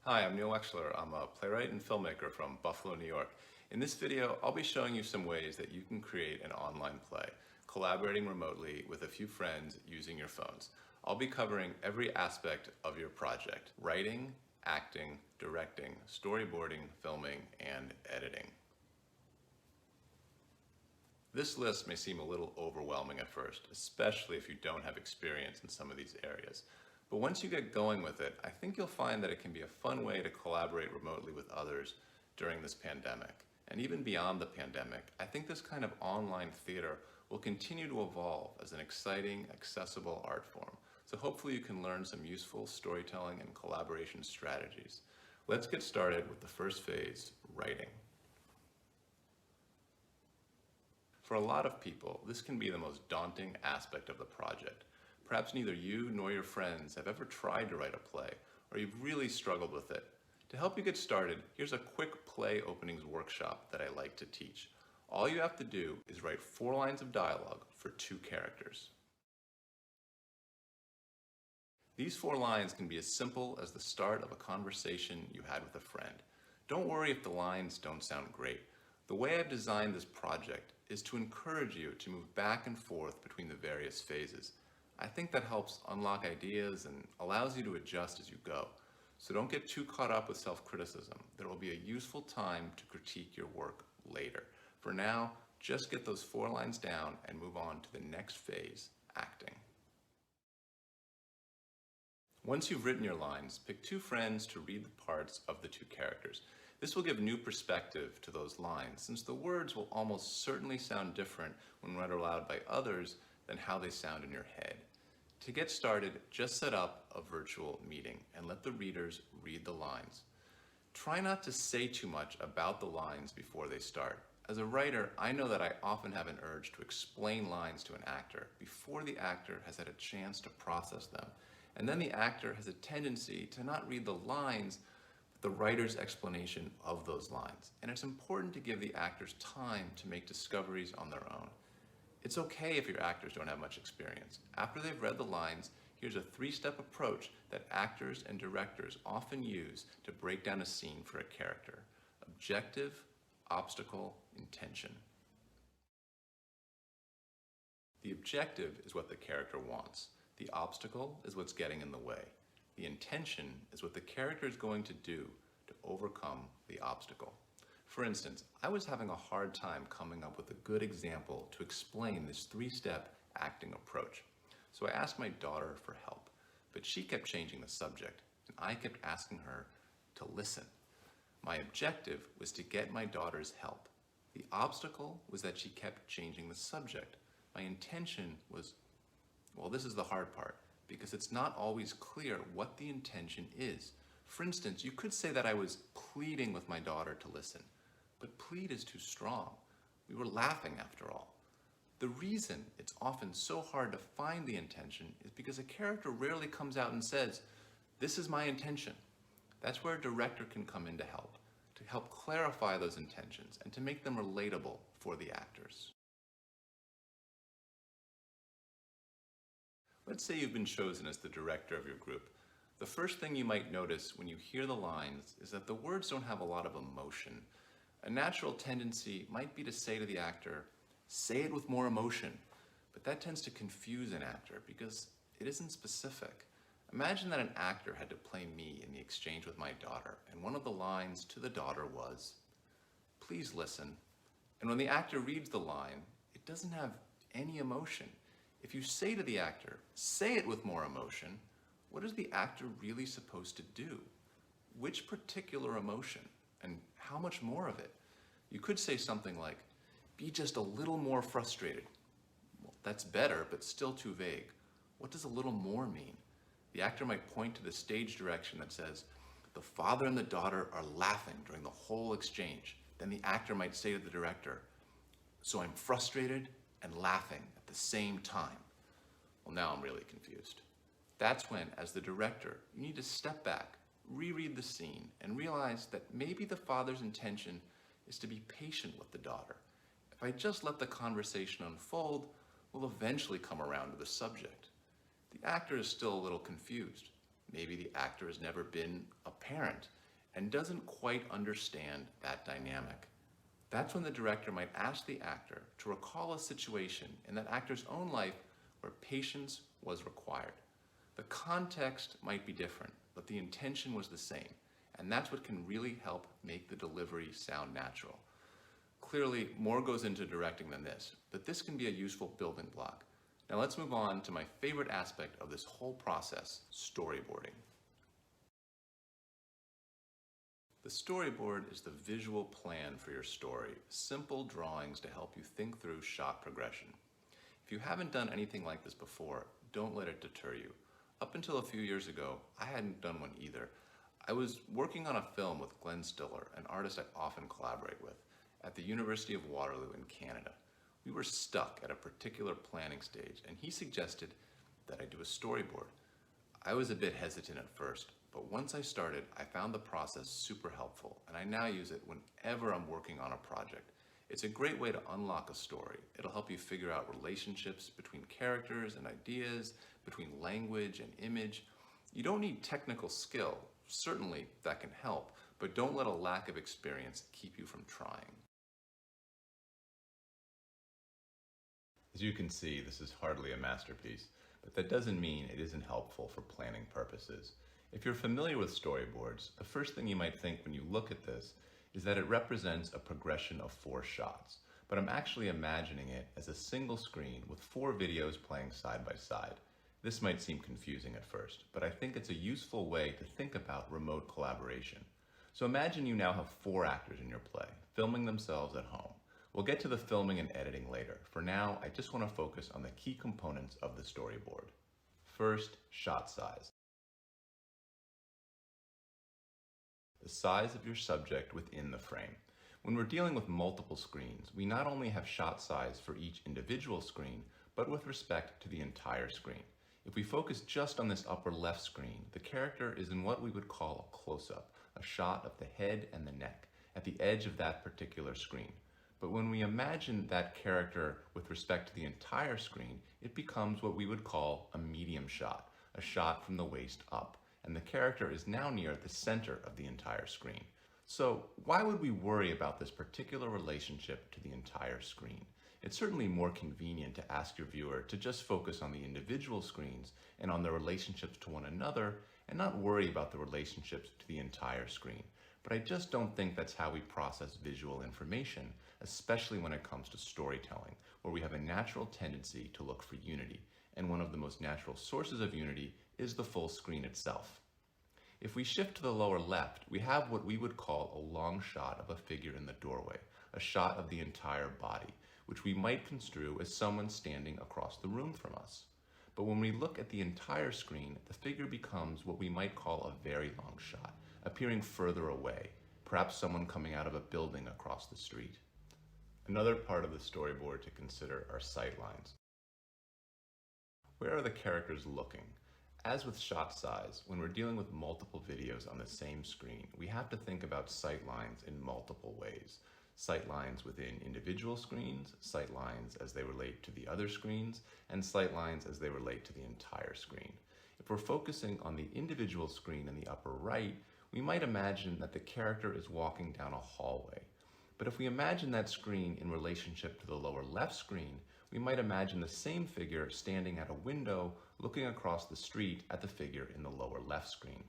Hi, I'm Neil Wechsler. I'm a playwright and filmmaker from Buffalo, New York. In this video, I'll be showing you some ways that you can create an online play, collaborating remotely with a few friends using your phones. I'll be covering every aspect of your project: writing, acting, directing, storyboarding, filming, and editing. This list may seem a little overwhelming at first, especially if you don't have experience in some of these areas. But once you get going with it, I think you'll find that it can be a fun way to collaborate remotely with others during this pandemic. And even beyond the pandemic, I think this kind of online theater will continue to evolve as an exciting, accessible art form. So hopefully you can learn some useful storytelling and collaboration strategies. Let's get started with the first phase, writing. For a lot of people, this can be the most daunting aspect of the project. Perhaps neither you nor your friends have ever tried to write a play, or you've really struggled with it. To help you get started, here's a quick play openings workshop that I like to teach. All you have to do is write 4 lines of dialogue for 2 characters. These 4 lines can be as simple as the start of a conversation you had with a friend. Don't worry if the lines don't sound great. The way I've designed this project is to encourage you to move back and forth between the various phases. I think that helps unlock ideas and allows you to adjust as you go. So don't get too caught up with self-criticism. There will be a useful time to critique your work later. For now, just get those 4 lines down and move on to the next phase, acting. Once you've written your lines, pick 2 friends to read the parts of the 2 characters. This will give new perspective to those lines, since the words will almost certainly sound different when read aloud by others than how they sound in your head. To get started, just set up a virtual meeting and let the readers read the lines. Try not to say too much about the lines before they start. As a writer, I know that I often have an urge to explain lines to an actor before the actor has had a chance to process them. And then the actor has a tendency to not read the lines, but the writer's explanation of those lines. And it's important to give the actors time to make discoveries on their own. It's okay if your actors don't have much experience. After they've read the lines, here's a 3-step approach that actors and directors often use to break down a scene for a character: objective, obstacle, intention. The objective is what the character wants. The obstacle is what's getting in the way. The intention is what the character is going to do to overcome the obstacle. For instance, I was having a hard time coming up with a good example to explain this 3-step acting approach. So I asked my daughter for help, but she kept changing the subject, and I kept asking her to listen. My objective was to get my daughter's help. The obstacle was that she kept changing the subject. My intention was, well, this is the hard part, because it's not always clear what the intention is. For instance, you could say that I was pleading with my daughter to listen, but plead is too strong. We were laughing after all. The reason it's often so hard to find the intention is because a character rarely comes out and says, "This is my intention." That's where a director can come in to help clarify those intentions and to make them relatable for the actors. Let's say you've been chosen as the director of your group. The first thing you might notice when you hear the lines is that the words don't have a lot of emotion. A natural tendency might be to say to the actor, "Say it with more emotion," but that tends to confuse an actor because it isn't specific. Imagine that an actor had to play me in the exchange with my daughter, and one of the lines to the daughter was, "Please listen." And when the actor reads the line, it doesn't have any emotion. If you say to the actor, "Say it with more emotion," what is the actor really supposed to do? Which particular emotion? And how much more of it? You could say something like, "Be just a little more frustrated." Well, that's better, but still too vague. What does a little more mean? The actor might point to the stage direction that says, "The father and the daughter are laughing during the whole exchange." Then the actor might say to the director, "So I'm frustrated and laughing at the same time." Well, now I'm really confused. That's when, as the director, you need to step back, reread the scene, and realize that maybe the father's intention is to be patient with the daughter. If I just let the conversation unfold, we'll eventually come around to the subject. The actor is still a little confused. Maybe the actor has never been a parent and doesn't quite understand that dynamic. That's when the director might ask the actor to recall a situation in that actor's own life where patience was required. The context might be different, but the intention was the same, and that's what can really help make the delivery sound natural. Clearly, more goes into directing than this, but this can be a useful building block. Now let's move on to my favorite aspect of this whole process, storyboarding. The storyboard is the visual plan for your story, simple drawings to help you think through shot progression. If you haven't done anything like this before, don't let it deter you. Up until a few years ago, I hadn't done one either. I was working on a film with Glenn Stiller, an artist I often collaborate with, at the University of Waterloo in Canada. We were stuck at a particular planning stage, and he suggested that I do a storyboard. I was a bit hesitant at first, but once I started, I found the process super helpful, and I now use it whenever I'm working on a project. It's a great way to unlock a story. It'll help you figure out relationships between characters and ideas, between language and image. You don't need technical skill. Certainly that can help, but don't let a lack of experience keep you from trying. As you can see, this is hardly a masterpiece, but that doesn't mean it isn't helpful for planning purposes. If you're familiar with storyboards, the first thing you might think when you look at this is that it represents a progression of 4 shots, but I'm actually imagining it as a single screen with 4 videos playing side by side. This might seem confusing at first, but I think it's a useful way to think about remote collaboration. So imagine you now have 4 actors in your play, filming themselves at home. We'll get to the filming and editing later. For now, I just want to focus on the key components of the storyboard. First, shot size. The size of your subject within the frame. When we're dealing with multiple screens, we not only have shot size for each individual screen, but with respect to the entire screen. If we focus just on this upper left screen, the character is in what we would call a close-up, a shot of the head and the neck, at the edge of that particular screen. But when we imagine that character with respect to the entire screen, it becomes what we would call a medium shot, a shot from the waist up, and the character is now near the center of the entire screen. So why would we worry about this particular relationship to the entire screen? It's certainly more convenient to ask your viewer to just focus on the individual screens and on their relationships to one another and not worry about the relationships to the entire screen. But I just don't think that's how we process visual information, especially when it comes to storytelling, where we have a natural tendency to look for unity. And one of the most natural sources of unity is the full screen itself. If we shift to the lower left, we have what we would call a long shot of a figure in the doorway, a shot of the entire body, which we might construe as someone standing across the room from us. But when we look at the entire screen, the figure becomes what we might call a very long shot, appearing further away, perhaps someone coming out of a building across the street. Another part of the storyboard to consider are sight lines. Where are the characters looking? As with shot size, when we're dealing with multiple videos on the same screen, we have to think about sight lines in multiple ways. Sight lines within individual screens, sight lines as they relate to the other screens, and sight lines as they relate to the entire screen. If we're focusing on the individual screen in the upper right, we might imagine that the character is walking down a hallway. But if we imagine that screen in relationship to the lower left screen, we might imagine the same figure standing at a window looking across the street at the figure in the lower left screen.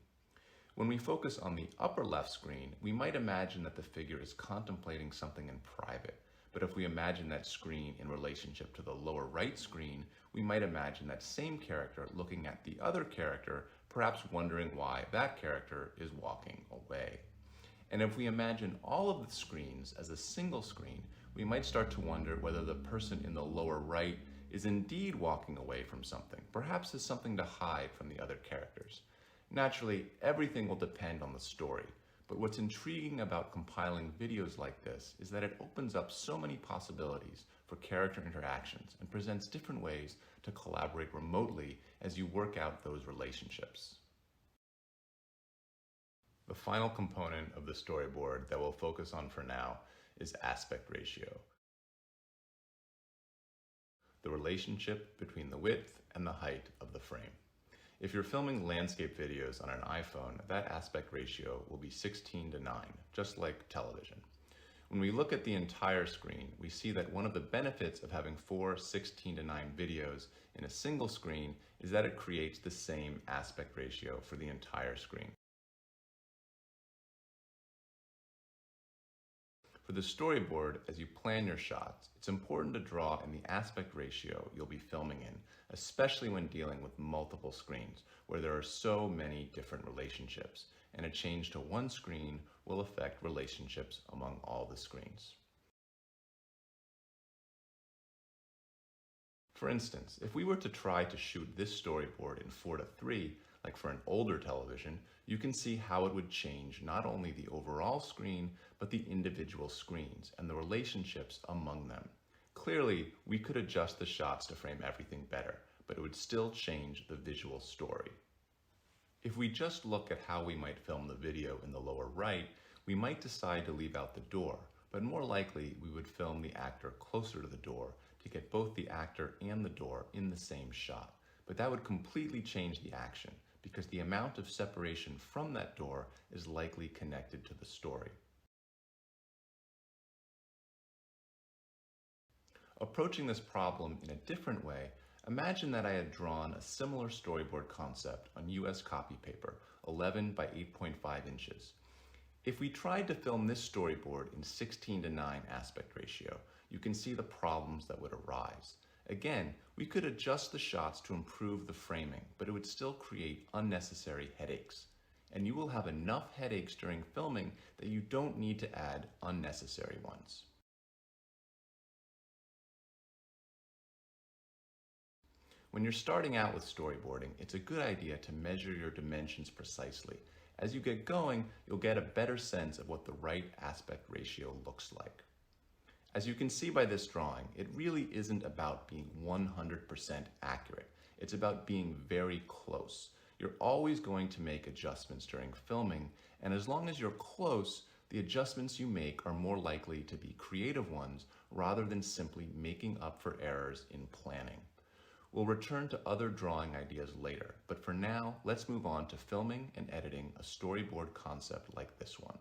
When we focus on the upper left screen, we might imagine that the figure is contemplating something in private. But if we imagine that screen in relationship to the lower right screen, we might imagine that same character looking at the other character, perhaps wondering why that character is walking away. And if we imagine all of the screens as a single screen, we might start to wonder whether the person in the lower right is indeed walking away from something, perhaps as something to hide from the other characters. Naturally, everything will depend on the story, but what's intriguing about compiling videos like this is that it opens up so many possibilities for character interactions and presents different ways to collaborate remotely as you work out those relationships. The final component of the storyboard that we'll focus on for now is aspect ratio. The relationship between the width and the height of the frame. If you're filming landscape videos on an iPhone, that aspect ratio will be 16:9, just like television. When we look at the entire screen, we see that one of the benefits of having four 16:9 videos in a single screen is that it creates the same aspect ratio for the entire screen. For the storyboard, as you plan your shots, it's important to draw in the aspect ratio you'll be filming in, especially when dealing with multiple screens, where there are so many different relationships, and a change to one screen will affect relationships among all the screens. For instance, if we were to try to shoot this storyboard in 4:3, like for an older television, you can see how it would change not only the overall screen, but the individual screens and the relationships among them. Clearly, we could adjust the shots to frame everything better, but it would still change the visual story. If we just look at how we might film the video in the lower right, we might decide to leave out the door, but more likely we would film the actor closer to the door to get both the actor and the door in the same shot. But that would completely change the action because the amount of separation from that door is likely connected to the story. Approaching this problem in a different way, imagine that I had drawn a similar storyboard concept on US copy paper, 11 by 8.5 inches. If we tried to film this storyboard in 16:9 aspect ratio, you can see the problems that would arise. Again, we could adjust the shots to improve the framing, but it would still create unnecessary headaches. And you will have enough headaches during filming that you don't need to add unnecessary ones. When you're starting out with storyboarding, it's a good idea to measure your dimensions precisely. As you get going, you'll get a better sense of what the right aspect ratio looks like. As you can see by this drawing, it really isn't about being 100% accurate. It's about being very close. You're always going to make adjustments during filming, and as long as you're close, the adjustments you make are more likely to be creative ones rather than simply making up for errors in planning. We'll return to other drawing ideas later, but for now, let's move on to filming and editing a storyboard concept like this one.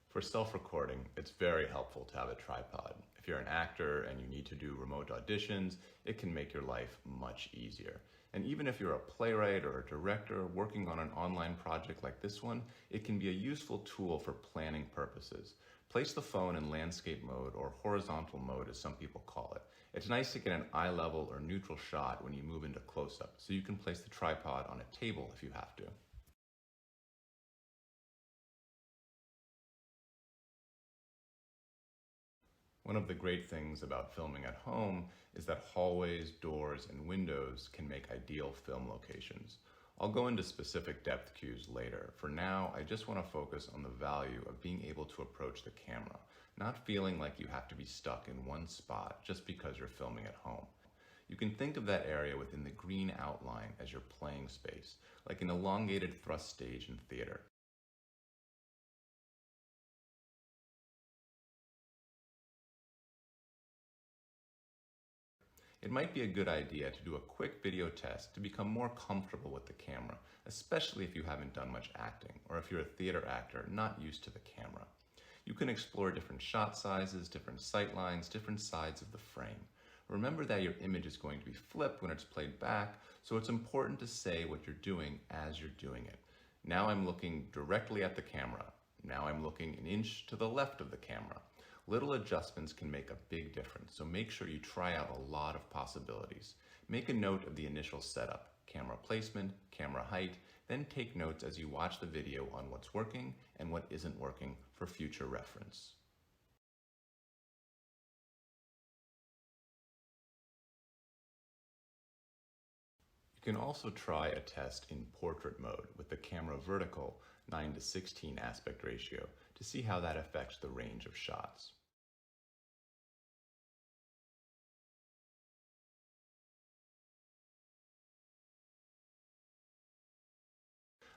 For self-recording, it's very helpful to have a tripod. If you're an actor and you need to do remote auditions, it can make your life much easier. And even if you're a playwright or a director working on an online project like this one, it can be a useful tool for planning purposes. Place the phone in landscape mode or horizontal mode, as some people call it. It's nice to get an eye level or neutral shot when you move into close-up, so you can place the tripod on a table if you have to. One of the great things about filming at home is that hallways, doors, and windows can make ideal film locations. I'll go into specific depth cues later. For now, I just want to focus on the value of being able to approach the camera, not feeling like you have to be stuck in one spot just because you're filming at home. You can think of that area within the green outline as your playing space, like an elongated thrust stage in theater. It might be a good idea to do a quick video test to become more comfortable with the camera, especially if you haven't done much acting, or if you're a theater actor not used to the camera. You can explore different shot sizes, different sight lines, different sides of the frame. Remember that your image is going to be flipped when it's played back, so it's important to say what you're doing as you're doing it. Now I'm looking directly at the camera. Now I'm looking an inch to the left of the camera. Little adjustments can make a big difference, so make sure you try out a lot of possibilities. Make a note of the initial setup, camera placement, camera height, then take notes as you watch the video on what's working and what isn't working for future reference. You can also try a test in portrait mode with the camera vertical 9:16 aspect ratio to see how that affects the range of shots.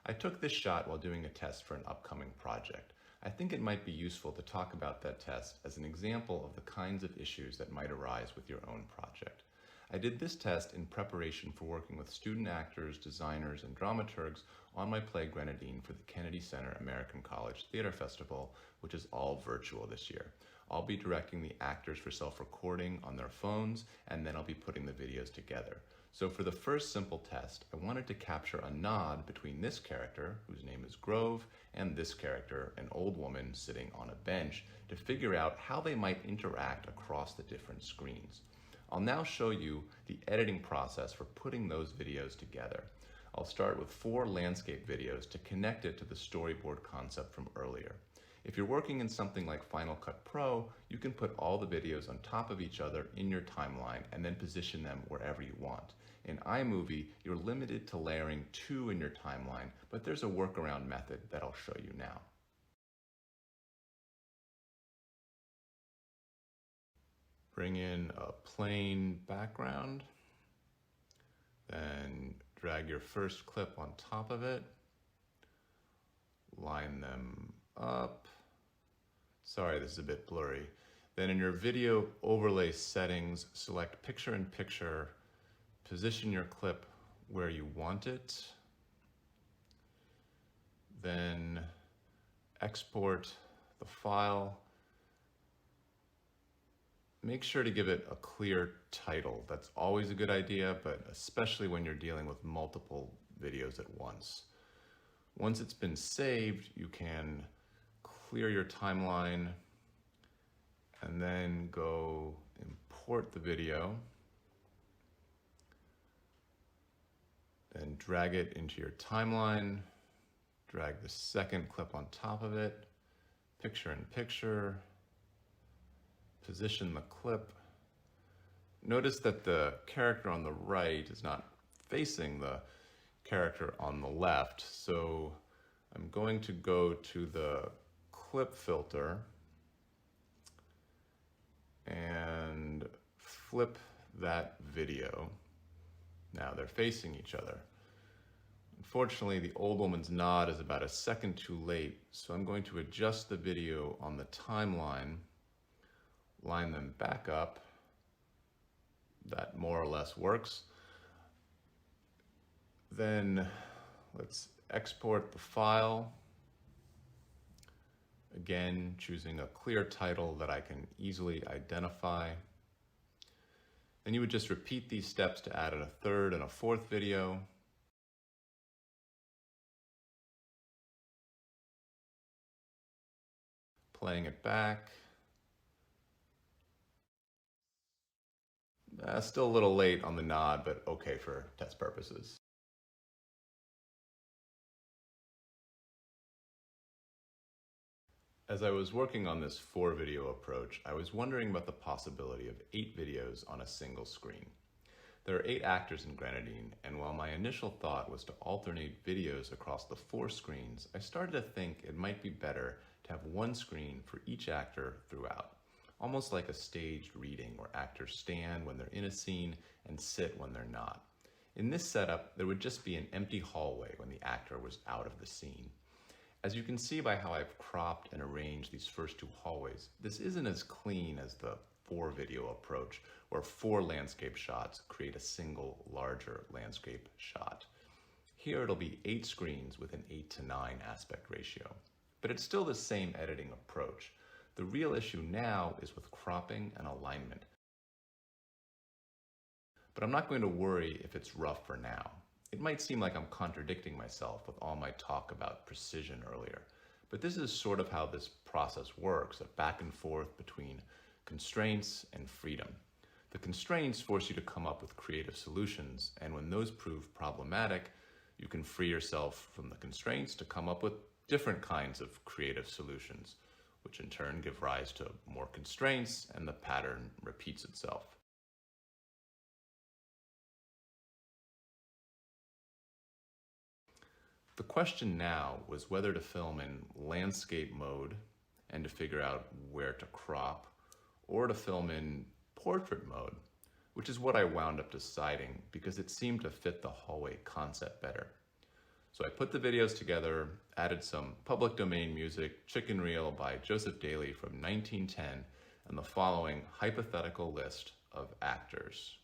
I took this shot while doing a test for an upcoming project. I think it might be useful to talk about that test as an example of the kinds of issues that might arise with your own project. I did this test in preparation for working with student actors, designers, and dramaturgs on my play Grenadine for the Kennedy Center American College Theater Festival, which is all virtual this year. I'll be directing the actors for self-recording on their phones, and then I'll be putting the videos together. So for the first simple test, I wanted to capture a nod between this character, whose name is Grove, and this character, an old woman sitting on a bench, to figure out how they might interact across the different screens. I'll now show you the editing process for putting those videos together. I'll start with 4 landscape videos to connect it to the storyboard concept from earlier. If you're working in something like Final Cut Pro, you can put all the videos on top of each other in your timeline and then position them wherever you want. In iMovie, you're limited to layering 2 in your timeline, but there's a workaround method that I'll show you now. Bring in a plain background, then drag your first clip on top of it, line them up. Sorry, this is a bit blurry. Then in your video overlay settings, select picture in picture, position your clip where you want it, then export the file. Make sure to give it a clear title. That's always a good idea, but especially when you're dealing with multiple videos at once. Once it's been saved, you can clear your timeline and then go import the video, then drag it into your timeline, drag the second clip on top of it, picture in picture, position the clip. Notice that the character on the right is not facing the character on the left, so I'm going to go to the clip filter and flip that video. Now they're facing each other. Unfortunately, the old woman's nod is about a second too late, so I'm going to adjust the video on the timeline, line them back up. That more or less works. Then let's export the file. Again, choosing a clear title that I can easily identify. Then you would just repeat these steps to add a third and a fourth video. Playing it back. Still a little late on the nod, but okay for test purposes. As I was working on this 4-video approach, I was wondering about the possibility of 8 videos on a single screen. There are 8 actors in Grenadine, and while my initial thought was to alternate videos across the 4 screens, I started to think it might be better to have one screen for each actor throughout. Almost like a staged reading where actors stand when they're in a scene and sit when they're not. In this setup, there would just be an empty hallway when the actor was out of the scene. As you can see by how I've cropped and arranged these first 2 hallways, this isn't as clean as the 4-video approach, where 4 landscape shots create a single larger landscape shot. Here it'll be 8 screens with an 8:9 aspect ratio. But it's still the same editing approach. The real issue now is with cropping and alignment. But I'm not going to worry if it's rough for now. It might seem like I'm contradicting myself with all my talk about precision earlier, but this is sort of how this process works, a back and forth between constraints and freedom. The constraints force you to come up with creative solutions, and when those prove problematic, you can free yourself from the constraints to come up with different kinds of creative solutions, which in turn give rise to more constraints, and the pattern repeats itself. The question now was whether to film in landscape mode and to figure out where to crop, or to film in portrait mode, which is what I wound up deciding because it seemed to fit the hallway concept better. So I put the videos together, added some public domain music, Chicken Reel by Joseph Daly from 1910, and the following hypothetical list of actors.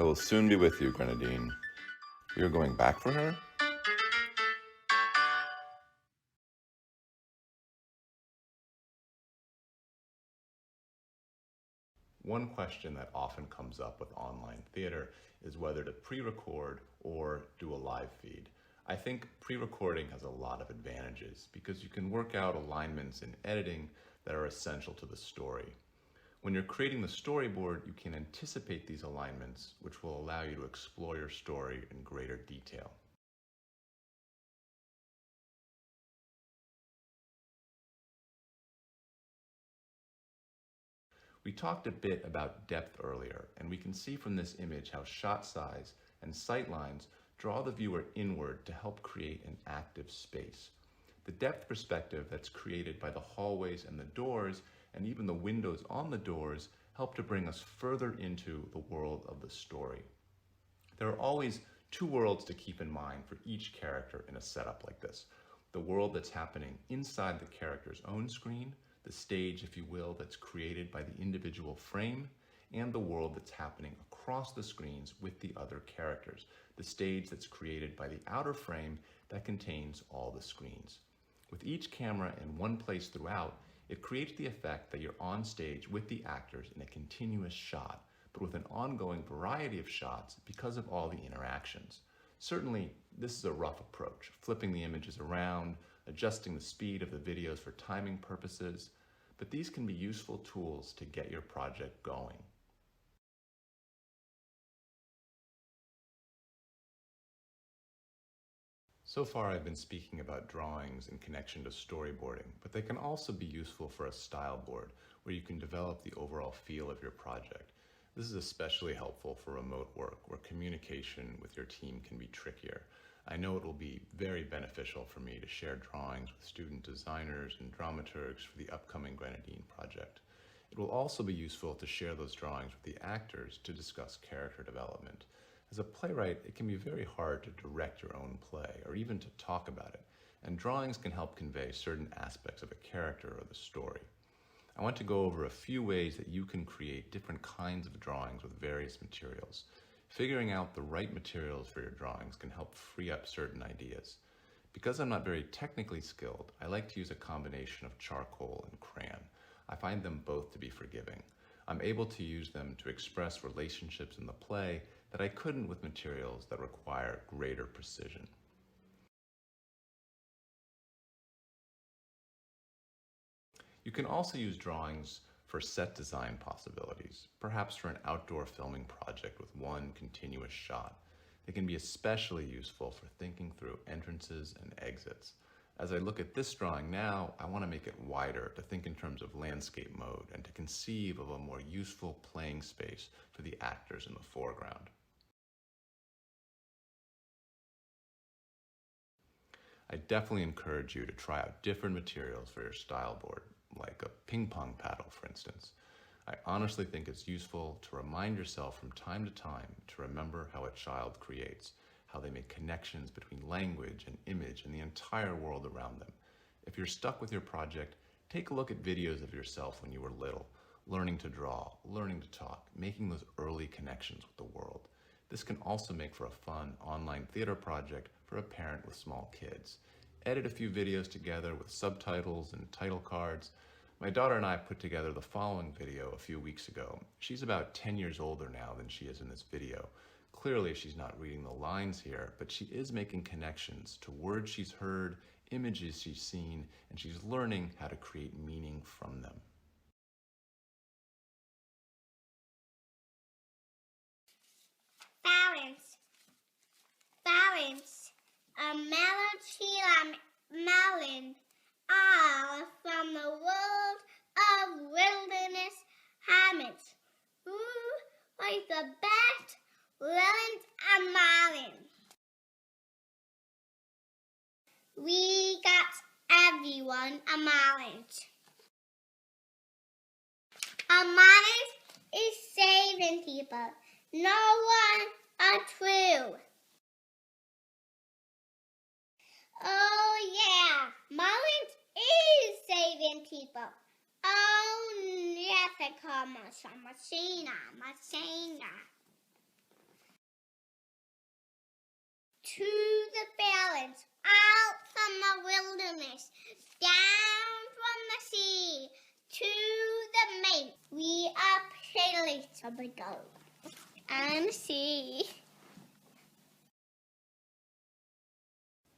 I will soon be with you, Grenadine. We are going back for her? One question that often comes up with online theater is whether to pre-record or do a live feed. I think pre-recording has a lot of advantages because you can work out alignments in editing that are essential to the story. When you're creating the storyboard, you can anticipate these alignments, which will allow you to explore your story in greater detail. We talked a bit about depth earlier, and we can see from this image how shot size and sight lines draw the viewer inward to help create an active space. The depth perspective that's created by the hallways and the doors, and even the windows on the doors, help to bring us further into the world of the story. There are always two worlds to keep in mind for each character in a setup like this. The world that's happening inside the character's own screen, the stage, if you will, that's created by the individual frame, and the world that's happening across the screens with the other characters, the stage that's created by the outer frame that contains all the screens. With each camera in one place throughout, it creates the effect that you're on stage with the actors in a continuous shot, but with an ongoing variety of shots because of all the interactions. Certainly, this is a rough approach, flipping the images around, adjusting the speed of the videos for timing purposes, but these can be useful tools to get your project going. So far I've been speaking about drawings in connection to storyboarding, but they can also be useful for a style board where you can develop the overall feel of your project. This is especially helpful for remote work where communication with your team can be trickier. I know it will be very beneficial for me to share drawings with student designers and dramaturgs for the upcoming Grenadine project. It will also be useful to share those drawings with the actors to discuss character development. As a playwright, it can be very hard to direct your own play or even to talk about it, and drawings can help convey certain aspects of a character or the story. I want to go over a few ways that you can create different kinds of drawings with various materials. Figuring out the right materials for your drawings can help free up certain ideas. Because I'm not very technically skilled, I like to use a combination of charcoal and crayon. I find them both to be forgiving. I'm able to use them to express relationships in the play that I couldn't with materials that require greater precision. You can also use drawings for set design possibilities, perhaps for an outdoor filming project with one continuous shot. They can be especially useful for thinking through entrances and exits. As I look at this drawing now, I want to make it wider to think in terms of landscape mode and to conceive of a more useful playing space for the actors in the foreground. I definitely encourage you to try out different materials for your style board, like a ping pong paddle, for instance. I honestly think it's useful to remind yourself from time to time to remember how a child creates, how they make connections between language and image and the entire world around them. If you're stuck with your project, take a look at videos of yourself when you were little, learning to draw, learning to talk, making those early connections with the world. This can also make for a fun online theater project for a parent with small kids. edit a few videos together with subtitles and title cards. My daughter and I put together the following video a few weeks ago. She's about 10 years older now than she is in this video. Clearly she's not reading the lines here, but she is making connections to words she's heard, images she's seen, and she's learning how to create meaning from them. Balance. Balance. A melon, melon, all from the world of wilderness habits. Who was the best melons and melons? We got everyone a melon. A melon is saving people. No one are true. Oh yeah, melons is saving people. Oh yes, I call myself Machina. To the balance, out from the wilderness, down from the sea, to the mate. We are playwrights of the gold and sea.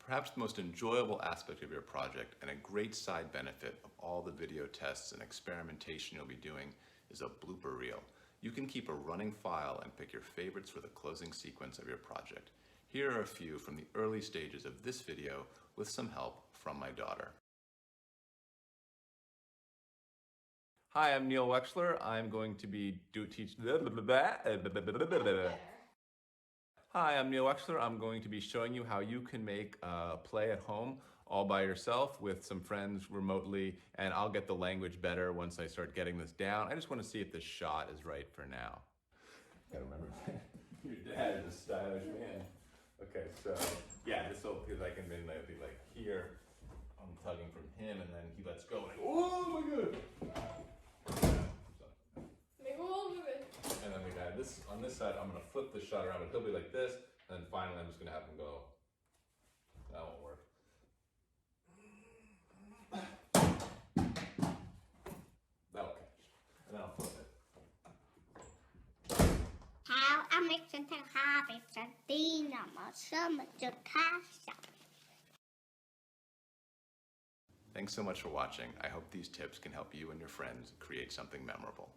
Perhaps the most enjoyable aspect of your project and a great side benefit of all the video tests and experimentation you'll be doing is a blooper reel. You can keep a running file and pick your favorites for the closing sequence of your project. Here are a few from the early stages of this video with some help from my daughter. Hi, I'm Neil Wechsler. I'm going to be Hi, I'm Neil Wechsler. I'm going to be showing you how you can make a play at home all by yourself with some friends remotely, and I'll get the language better once I start getting this down. I just want to see if this shot is right for now. Gotta remember, your dad is a stylish man. Okay, so yeah, this will, because I can then be like here, I'm tugging from him, and then he lets go, and I go, oh my god! And then we got this, on this side, I'm gonna flip the shot around, but he'll be like this, and then finally I'm just gonna have him go. That won't work. That'll catch. And then I'll flip it. How I make something happy, Thanks so much for watching. I hope these tips can help you and your friends create something memorable.